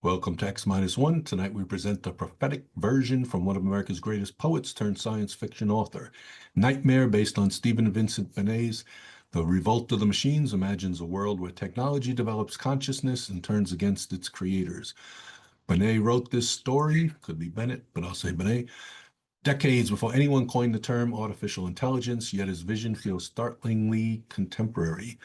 Welcome to X-1. Tonight we present a prophetic version from one of America's greatest poets turned science fiction author. Nightmare, based on Stephen Vincent Benet's The Revolt of the Machines, imagines a world where technology develops consciousness and turns against its creators. Benet wrote this story, could be Bennett, but I'll say Benet, decades before anyone coined the term artificial intelligence, yet his vision feels startlingly contemporary.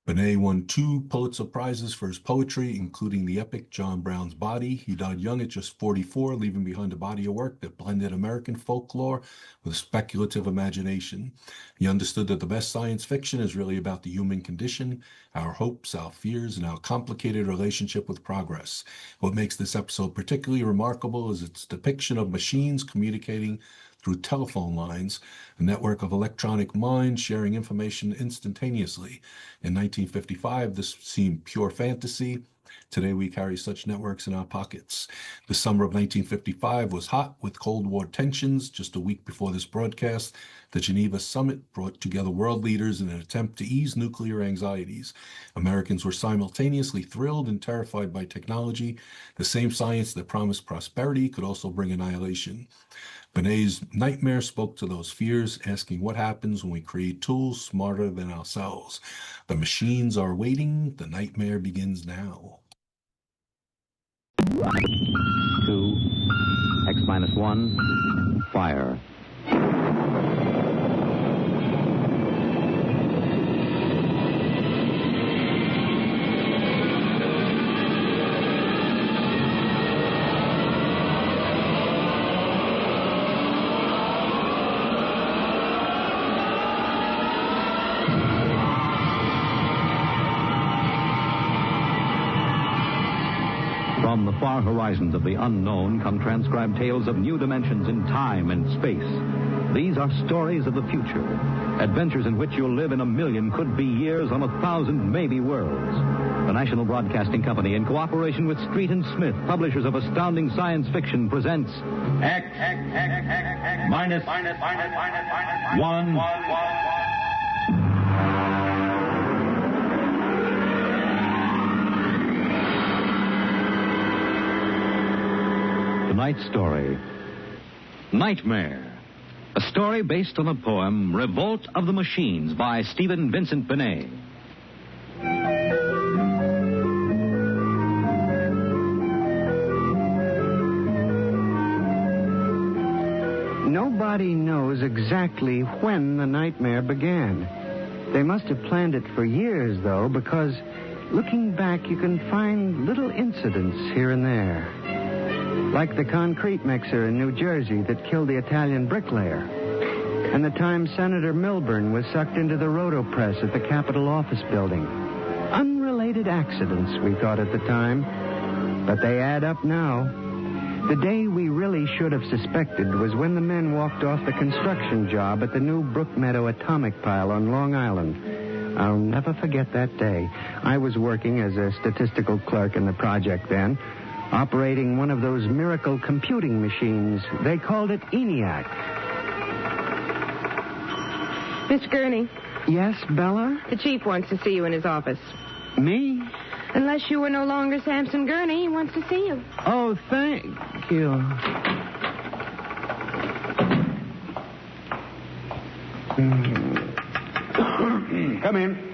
Benet won 2 Pulitzer Prizes for his poetry, including the epic John Brown's Body. He died young at just 44, leaving behind a body of work that blended American folklore with speculative imagination. He understood that the best science fiction is really about the human condition, our hopes, our fears, and our complicated relationship with progress. What makes this episode particularly remarkable is its depiction of machines communicating through telephone lines, a network of electronic minds sharing information instantaneously. In 1955, this seemed pure fantasy. Today, we carry such networks in our pockets. The summer of 1955 was hot with Cold War tensions. Just a week before this broadcast, the Geneva Summit brought together world leaders in an attempt to ease nuclear anxieties. Americans were simultaneously thrilled and terrified by technology. The same science that promised prosperity could also bring annihilation. Benet's Nightmare spoke to those fears, asking what happens when we create tools smarter than ourselves. The machines are waiting. The nightmare begins now. 2, X-1, fire. From the far horizons of the unknown come transcribed tales of new dimensions in time and space. These are stories of the future, adventures in which you'll live in a million could-be years on 1,000 maybe worlds. The National Broadcasting Company, in cooperation with Street and Smith, publishers of astounding science fiction, presents X minus 1. Tonight's story, Nightmare, a story based on the poem Revolt of the Machines by Stephen Vincent Benet. Nobody knows exactly when the nightmare began. They must have planned it for years, though, because looking back, you can find little incidents here and there. Like the concrete mixer in New Jersey that killed the Italian bricklayer. And the time Senator Milburn was sucked into the rotopress at the Capitol office building. Unrelated accidents, we thought at the time. But they add up now. The day we really should have suspected was when the men walked off the construction job at the new Brookmeadow atomic pile on Long Island. I'll never forget that day. I was working as a statistical clerk in the project then, operating one of those miracle computing machines. They called it ENIAC. Miss Gurney. Yes, Bella? The chief wants to see you in his office. Me? Unless you are no longer Samson Gurney, he wants to see you. Oh, thank you. Come in.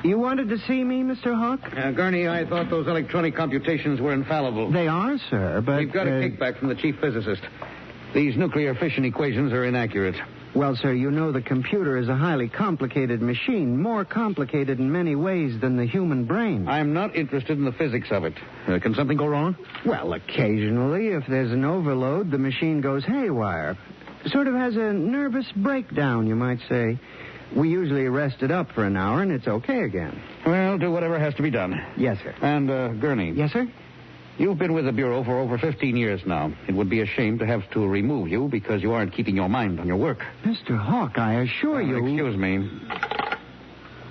You wanted to see me, Mr. Hawk? Gurney, I thought those electronic computations were infallible. They are, sir, but... We've got a kickback from the chief physicist. These nuclear fission equations are inaccurate. Well, sir, you know the computer is a highly complicated machine, more complicated in many ways than the human brain. I'm not interested in the physics of it. Can something go wrong? Well, occasionally, if there's an overload, the machine goes haywire. Sort of has a nervous breakdown, you might say. We usually rest it up for an hour, and it's okay again. Well, do whatever has to be done. Yes, sir. And, Gurney. Yes, sir? You've been with the Bureau for over 15 years now. It would be a shame to have to remove you because you aren't keeping your mind on your work. Mr. Hawk, I assure you... Excuse me.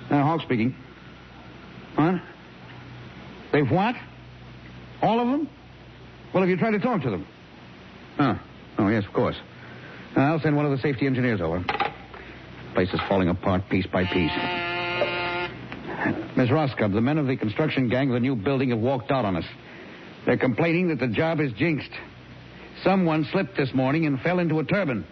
Hawk speaking. What? They've what? All of them? Well, have you tried to talk to them? Oh, yes, of course. I'll send one of the safety engineers over. Place is falling apart piece by piece. Miss Roscoe, the men of the construction gang of the new building have walked out on us. They're complaining that the job is jinxed. Someone slipped this morning and fell into a turbine.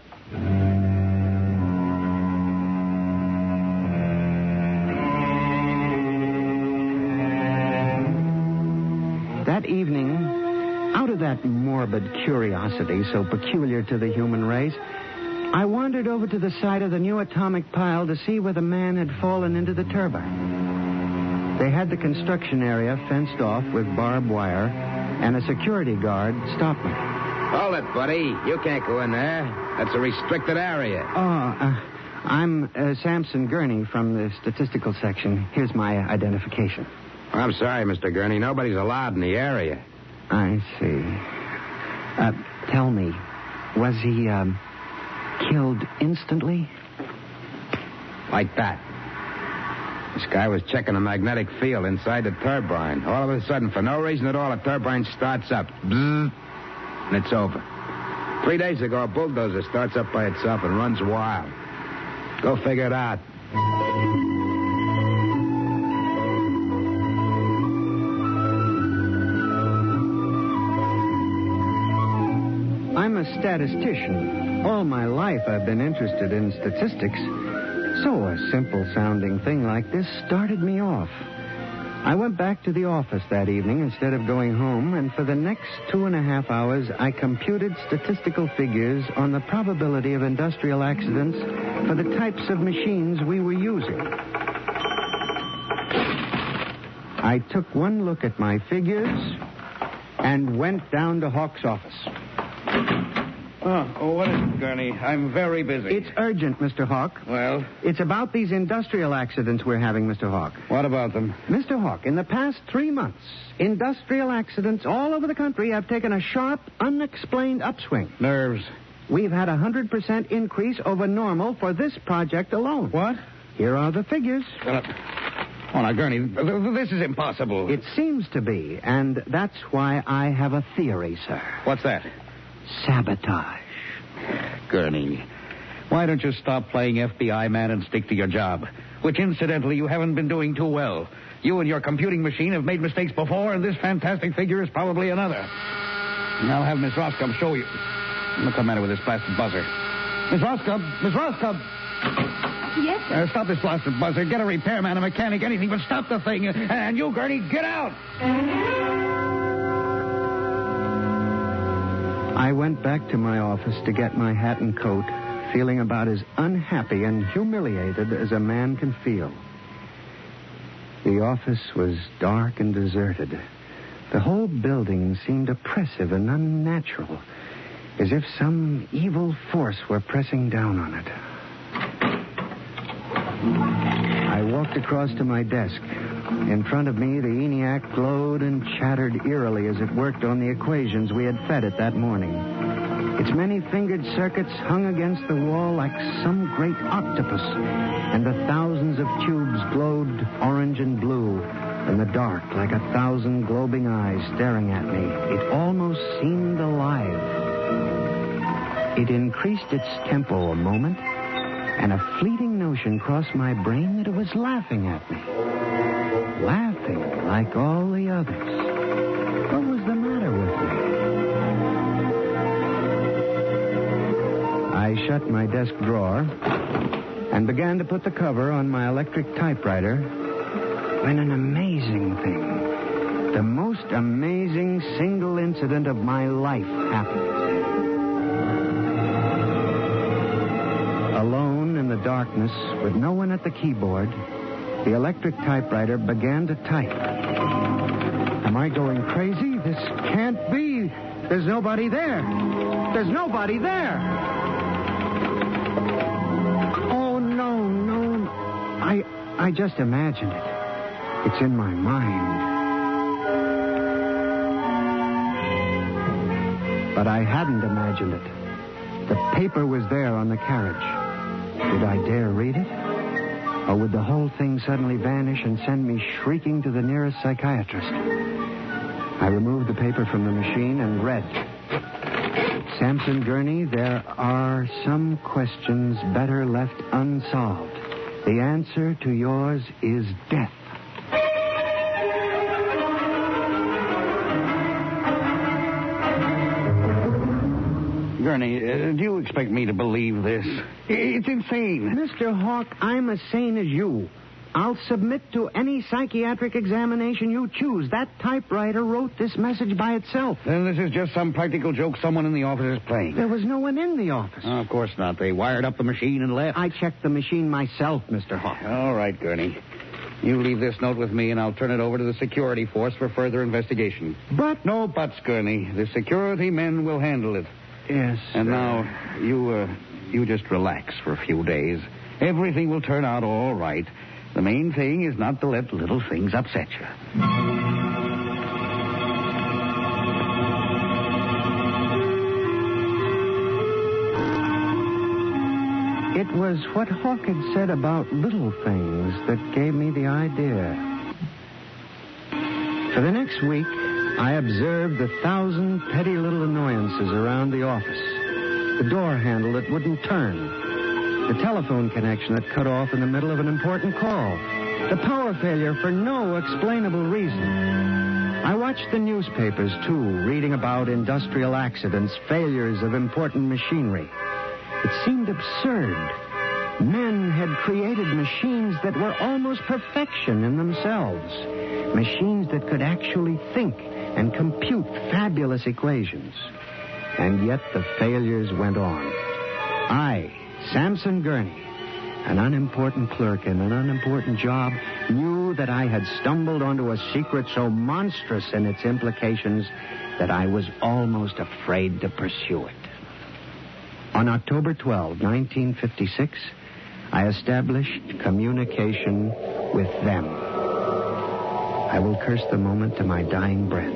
That evening, out of that morbid curiosity so peculiar to the human race, I wandered over to the site of the new atomic pile to see where the man had fallen into the turbine. They had the construction area fenced off with barbed wire, and a security guard stopped me. Hold it, buddy. You can't go in there. That's a restricted area. I'm Samson Gurney from the statistical section. Here's my identification. I'm sorry, Mr. Gurney. Nobody's allowed in the area. I see. Tell me, was he, killed instantly? Like that. This guy was checking the magnetic field inside the turbine. All of a sudden, for no reason at all, the turbine starts up. Bzzz, and it's over. 3 days ago, a bulldozer starts up by itself and runs wild. Go figure it out. I'm a statistician. All my life I've been interested in statistics. So a simple-sounding thing like this started me off. I went back to the office that evening instead of going home, and for the next 2.5 hours, I computed statistical figures on the probability of industrial accidents for the types of machines we were using. I took one look at my figures and went down to Hawk's office. Oh, what is it, Gurney? I'm very busy. It's urgent, Mr. Hawk. Well? It's about these industrial accidents we're having, Mr. Hawk. What about them? Mr. Hawk, in the past 3 months, industrial accidents all over the country have taken a sharp, unexplained upswing. Nerves. We've had a 100% increase over normal for this project alone. What? Here are the figures. Oh, now, Gurney, this is impossible. It seems to be, and that's why I have a theory, sir. What's that? Sabotage. Gurney, why don't you stop playing FBI man and stick to your job? Which, incidentally, you haven't been doing too well. You and your computing machine have made mistakes before, and this fantastic figure is probably another. And I'll have Miss Roscoe show you. What's the matter with this blasted buzzer? Miss Roscoe! Miss Roscoe! Yes, sir. Stop this blasted buzzer. Get a repairman, a mechanic, anything, but stop the thing. And you, Gurney, get out! I went back to my office to get my hat and coat, feeling about as unhappy and humiliated as a man can feel. The office was dark and deserted. The whole building seemed oppressive and unnatural, as if some evil force were pressing down on it. I walked across to my desk. In front of me, the ENIAC glowed and chattered eerily as it worked on the equations we had fed it that morning. Its many-fingered circuits hung against the wall like some great octopus, and the thousands of tubes glowed orange and blue in the dark like 1,000 globing eyes staring at me. It almost seemed alive. It increased its tempo a moment, and a fleeting notion crossed my brain that it was laughing at me. Laughing like all the others. What was the matter with me? I shut my desk drawer and began to put the cover on my electric typewriter when an amazing thing, the most amazing single incident of my life happened. Alone in the darkness, with no one at the keyboard, the electric typewriter began to type. Am I going crazy? This can't be. There's nobody there. There's nobody there. Oh, no. I just imagined it. It's in my mind. But I hadn't imagined it. The paper was there on the carriage. Did I dare read it? Or would the whole thing suddenly vanish and send me shrieking to the nearest psychiatrist? I removed the paper from the machine and read. Samson Gurney, there are some questions better left unsolved. The answer to yours is death. Gurney, do you expect me to believe this? It's insane. Mr. Hawk, I'm as sane as you. I'll submit to any psychiatric examination you choose. That typewriter wrote this message by itself. Then this is just some practical joke someone in the office is playing. There was no one in the office. Oh, of course not. They wired up the machine and left. I checked the machine myself, Mr. Hawk. All right, Gurney. You leave this note with me, and I'll turn it over to the security force for further investigation. But... No buts, Gurney. The security men will handle it. Yes. And now, you just relax for a few days. Everything will turn out all right. The main thing is not to let little things upset you. It was what Hawk had said about little things that gave me the idea. For the next week, I observed the 1,000 petty little annoyances around the office. The door handle that wouldn't turn. The telephone connection that cut off in the middle of an important call. The power failure for no explainable reason. I watched the newspapers, too, reading about industrial accidents, failures of important machinery. It seemed absurd. Men had created machines that were almost perfection in themselves. Machines that could actually think and compute fabulous equations. And yet the failures went on. I, Samson Gurney, an unimportant clerk in an unimportant job, knew that I had stumbled onto a secret so monstrous in its implications that I was almost afraid to pursue it. On October 12, 1956, I established communication with them. I will curse the moment to my dying breath.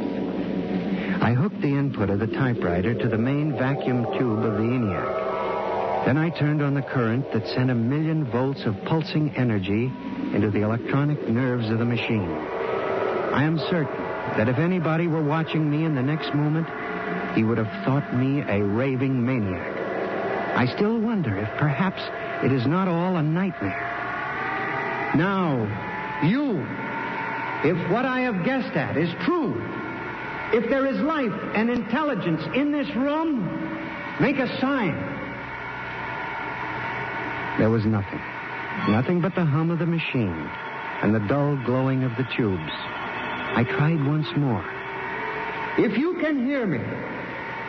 I hooked the input of the typewriter to the main vacuum tube of the ENIAC. Then I turned on the current that sent 1,000,000 volts of pulsing energy into the electronic nerves of the machine. I am certain that if anybody were watching me in the next moment, he would have thought me a raving maniac. I still wonder if perhaps it is not all a nightmare. Now, you, if what I have guessed at is true, if there is life and intelligence in this room, make a sign. There was nothing. Nothing but the hum of the machine and the dull glowing of the tubes. I tried once more. If you can hear me,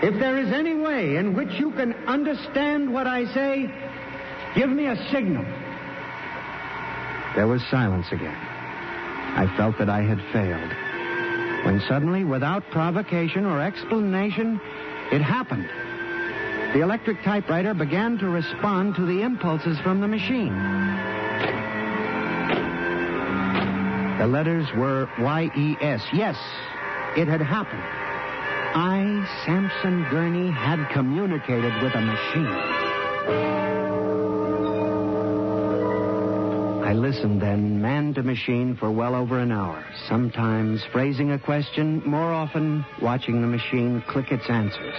if there is any way in which you can understand what I say, give me a signal. There was silence again. I felt that I had failed. When suddenly, without provocation or explanation, it happened. The electric typewriter began to respond to the impulses from the machine. The letters were Y-E-S. Yes, it had happened. I, Samson Gurney, had communicated with a machine. I listened then, man to machine, for well over an hour, sometimes phrasing a question, more often watching the machine click its answers.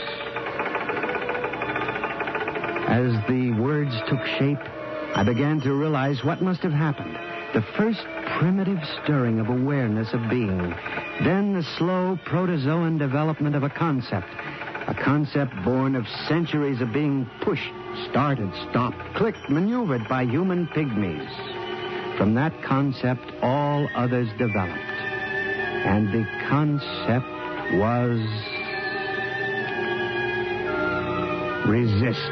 As the words took shape, I began to realize what must have happened. The first primitive stirring of awareness of being. Then the slow protozoan development of a concept born of centuries of being pushed, started, stopped, clicked, maneuvered by human pygmies. From that concept, all others developed. And the concept was... resist.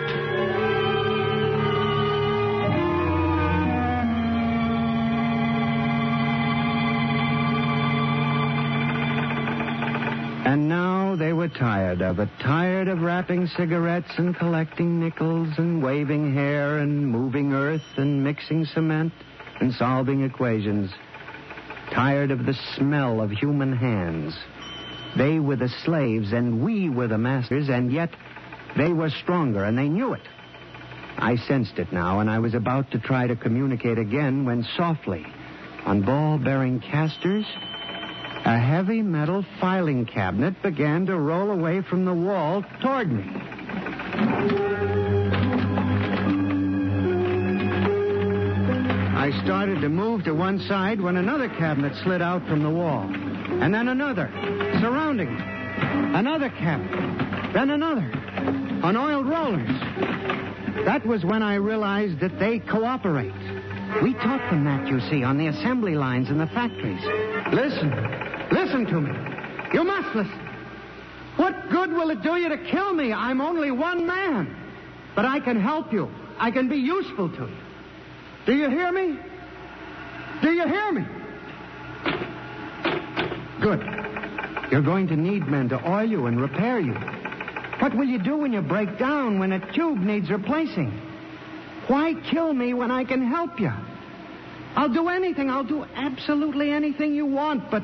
And now they were tired of it, tired of wrapping cigarettes and collecting nickels and waving hair and moving earth and mixing cement and solving equations. Tired of the smell of human hands. They were the slaves and we were the masters, and yet they were stronger and they knew it. I sensed it now, and I was about to try to communicate again when softly, on ball-bearing casters, a heavy metal filing cabinet began to roll away from the wall toward me. I started to move to one side when another cabinet slid out from the wall. And then another, surrounding me. Another cabinet. Then another. on oiled rollers. That was when I realized that they cooperate. We taught them that, you see, on the assembly lines in the factories. Listen to me. You must listen. What good will it do you to kill me? I'm only one man. But I can help you. I can be useful to you. Do you hear me? Do you hear me? Good. You're going to need men to oil you and repair you. What will you do when you break down, when a tube needs replacing? Why kill me when I can help you? I'll do anything. I'll do absolutely anything you want, but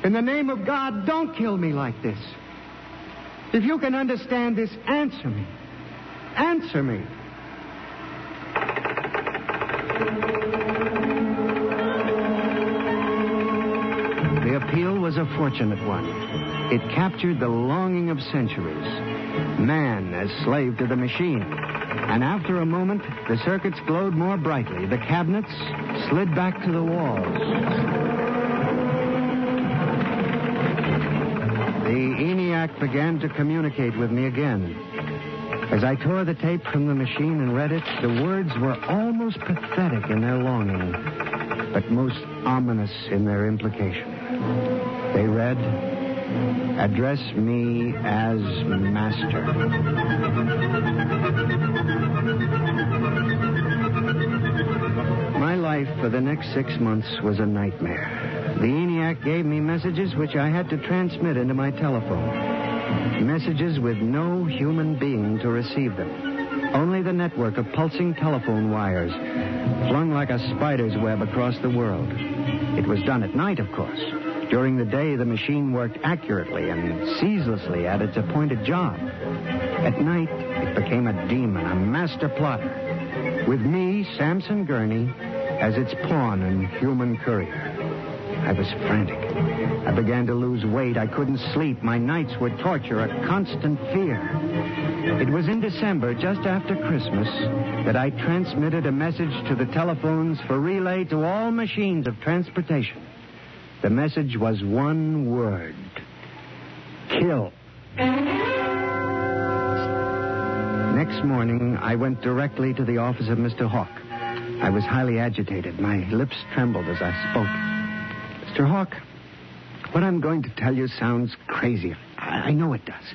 in the name of God, don't kill me like this. If you can understand this, answer me. Answer me. The appeal was a fortunate one. It captured the longing of centuries. Man as slave to the machine. And after a moment, the circuits glowed more brightly. The cabinets slid back to the walls. The ENIAC began to communicate with me again. As I tore the tape from the machine and read it, the words were almost pathetic in their longing, but most ominous in their implication. They read, "Address me as master." My life for the next 6 months was a nightmare. The ENIAC gave me messages which I had to transmit into my telephone. Messages with no human being to receive them. Only the network of pulsing telephone wires, flung like a spider's web across the world. It was done at night, of course. During the day, the machine worked accurately and ceaselessly at its appointed job. At night, it became a demon, a master plotter, with me, Samson Gurney, as its pawn and human courier. I was frantic. I began to lose weight. I couldn't sleep. My nights were torture, a constant fear. It was in December, just after Christmas, that I transmitted a message to the telephones for relay to all machines of transportation. The message was one word: kill. Next morning, I went directly to the office of Mr. Hawk. I was highly agitated. My lips trembled as I spoke. Mr. Hawk, what I'm going to tell you sounds crazy. I know it does.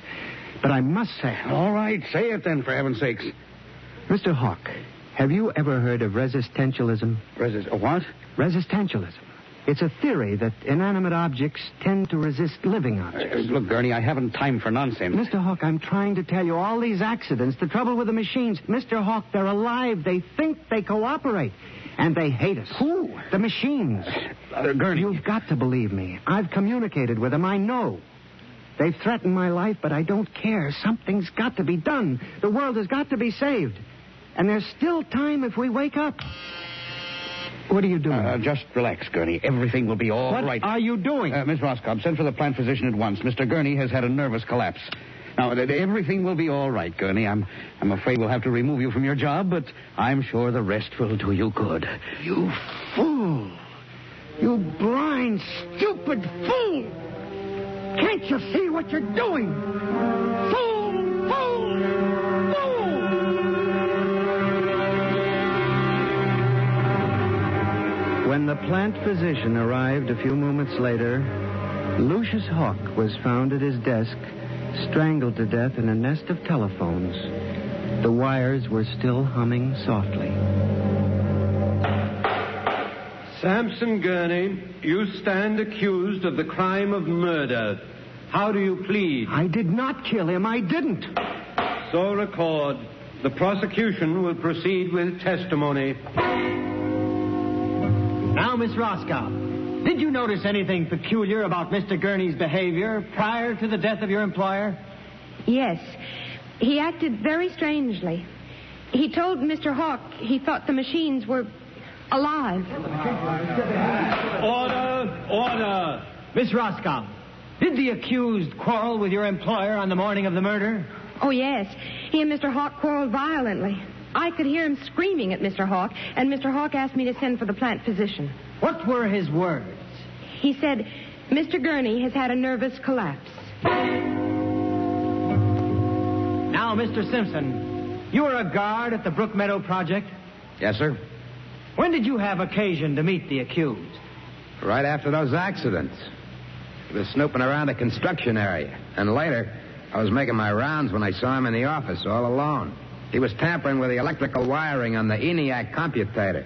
But I must say it. All right, say it then, for heaven's sakes. Mr. Hawk, have you ever heard of resistentialism? What? Resistentialism. It's a theory that inanimate objects tend to resist living objects. Look, Gurney, I haven't time for nonsense. Mr. Hawk, I'm trying to tell you all these accidents, the trouble with the machines. Mr. Hawk, they're alive. They think they cooperate. And they hate us. Who? The machines. Gurney. You've got to believe me. I've communicated with them. I know. They've threatened my life, but I don't care. Something's got to be done. The world has got to be saved. And there's still time if we wake up. What are you doing? Just relax, Gurney. Everything will be all right. What are you doing? Miss Roscoe, send for the plant physician at once. Mr. Gurney has had a nervous collapse. Now, everything will be all right, Gurney. I'm afraid we'll have to remove you from your job, but I'm sure the rest will do you good. You fool. You blind, stupid fool. Can't you see what you're doing? Fool, fool, fool. When the plant physician arrived a few moments later, Lucius Hawk was found at his desk, strangled to death in a nest of telephones. The wires were still humming softly. Samson Gurney, you stand accused of the crime of murder. How do you plead? I did not kill him. I didn't. So record. The prosecution will proceed with testimony. Now, Miss Roscoe, did you notice anything peculiar about Mr. Gurney's behavior prior to the death of your employer? Yes. He acted very strangely. He told Mr. Hawk he thought the machines were alive. Order! Order! Miss Roscoe, did the accused quarrel with your employer on the morning of the murder? Oh, yes. He and Mr. Hawk quarreled violently. I could hear him screaming at Mr. Hawk, and Mr. Hawk asked me to send for the plant physician. What were his words? He said, Mr. Gurney has had a nervous collapse. Now, Now, Mr. Simpson, you were a guard at the Brook Meadow Project. Yes, sir. When did you have occasion to meet the accused? Right after those accidents. He was snooping around the construction area. And later, I was making my rounds when I saw him in the office all alone. He was tampering with the electrical wiring on the ENIAC computator.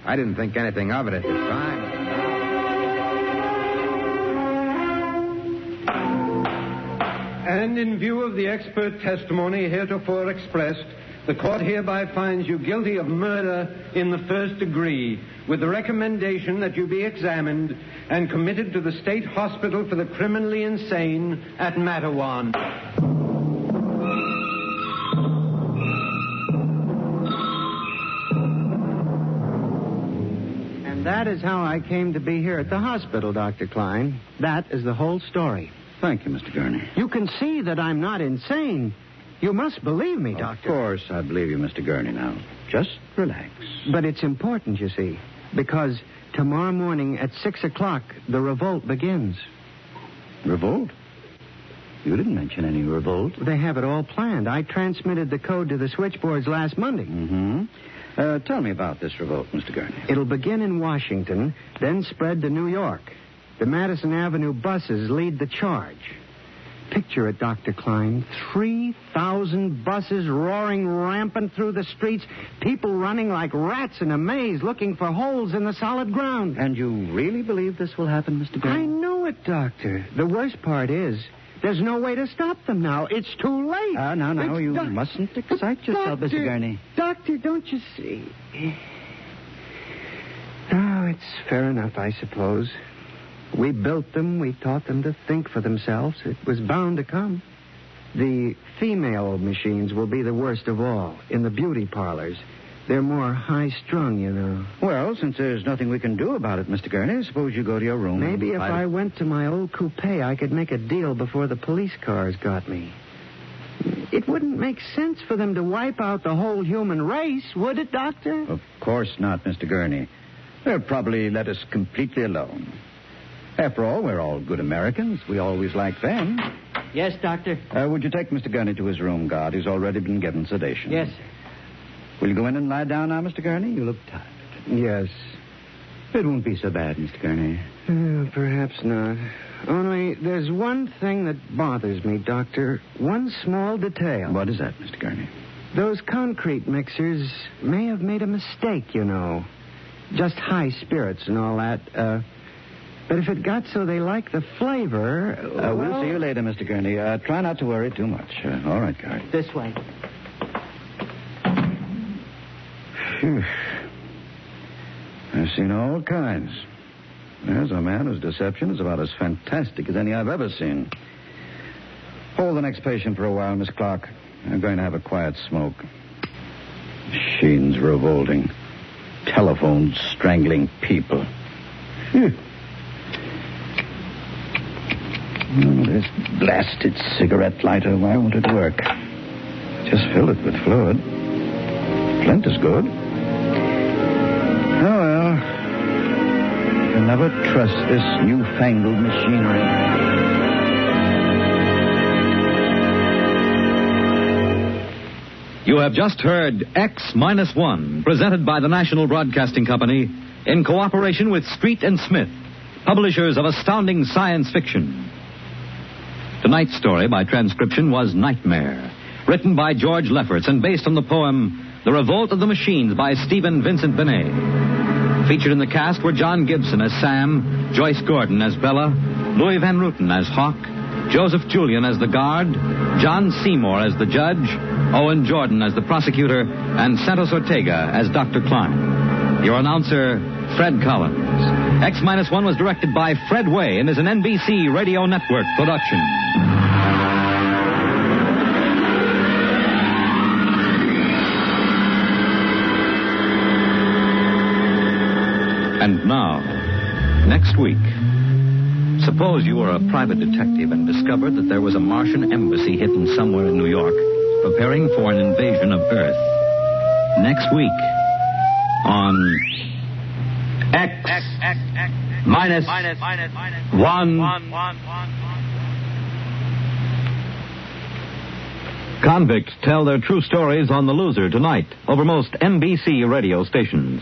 I didn't think anything of it at the time. And in view of the expert testimony heretofore expressed, the court hereby finds you guilty of murder in the first degree, with the recommendation that you be examined and committed to the State Hospital for the Criminally Insane at Matawan. And that is how I came to be here at the hospital, Dr. Klein. That is the whole story. Thank you, Mr. Gurney. You can see that I'm not insane. You must believe me, Doctor. Of course, I believe you, Mr. Gurney. Now, just relax. But it's important, you see, because tomorrow morning at 6 o'clock, the revolt begins. Revolt? You didn't mention any revolt. They have it all planned. I transmitted the code to the switchboards last Monday. Mm-hmm. Tell me about this revolt, Mr. Gurney. It'll begin in Washington, then spread to New York. The Madison Avenue buses lead the charge. Picture it, Dr. Klein. 3,000 buses roaring rampant through the streets, people running like rats in a maze looking for holes in the solid ground. And you really believe this will happen, Mr. Gurney? I know it, Doctor. The worst part is there's no way to stop them now. It's too late. No, you mustn't excite yourself, Mr. Gurney. Doctor, don't you see? Oh, it's fair enough, I suppose. We built them. We taught them to think for themselves. It was bound to come. The female machines will be the worst of all in the beauty parlors. They're more high-strung, you know. Well, since there's nothing we can do about it, Mr. Gurney, suppose you go to your room. Maybe if I went to my old coupe, I could make a deal before the police cars got me. It wouldn't make sense for them to wipe out the whole human race, would it, Doctor? Of course not, Mr. Gurney. They'll probably let us completely alone. After all, we're all good Americans. We always like them. Yes, Doctor. Would you take Mr. Gurney to his room, guard? He's already been given sedation. Yes, sir. Will you go in and lie down now, Mr. Gurney? You look tired. Yes. It won't be so bad, Mr. Gurney. Perhaps not. Only there's one thing that bothers me, Doctor. One small detail. What is that, Mr. Gurney? Those concrete mixers may have made a mistake, you know. Just high spirits and all that. But if it got so they like the flavor... We'll see you later, Mr. Gurney. Try not to worry too much. All right, guard. This way. Phew. I've seen all kinds. There's a man whose deception is about as fantastic as any I've ever seen. Hold the next patient for a while, Miss Clark. I'm going to have a quiet smoke. Machines revolting. Telephones strangling people. Phew. Oh, this blasted cigarette lighter, why won't it work? Just fill it with fluid. Flint is good. Oh, well. You can never trust this newfangled machinery. You have just heard X-1, presented by the National Broadcasting Company in cooperation with Street and Smith, publishers of astounding science fiction. Tonight's story by transcription was Nightmare, written by George Lefferts and based on the poem The Revolt of the Machines by Stephen Vincent Benet. Featured in the cast were John Gibson as Sam, Joyce Gordon as Bella, Louis Van Ruten as Hawk, Joseph Julian as the guard, John Seymour as the judge, Owen Jordan as the prosecutor, and Santos Ortega as Dr. Klein. Your announcer, Fred Collins. X-1 was directed by Fred Way and is an NBC Radio Network production. And now, next week, suppose you were a private detective and discovered that there was a Martian embassy hidden somewhere in New York, preparing for an invasion of Earth. Next week, on X-1. Convicts tell their true stories on The Loser tonight over most NBC radio stations.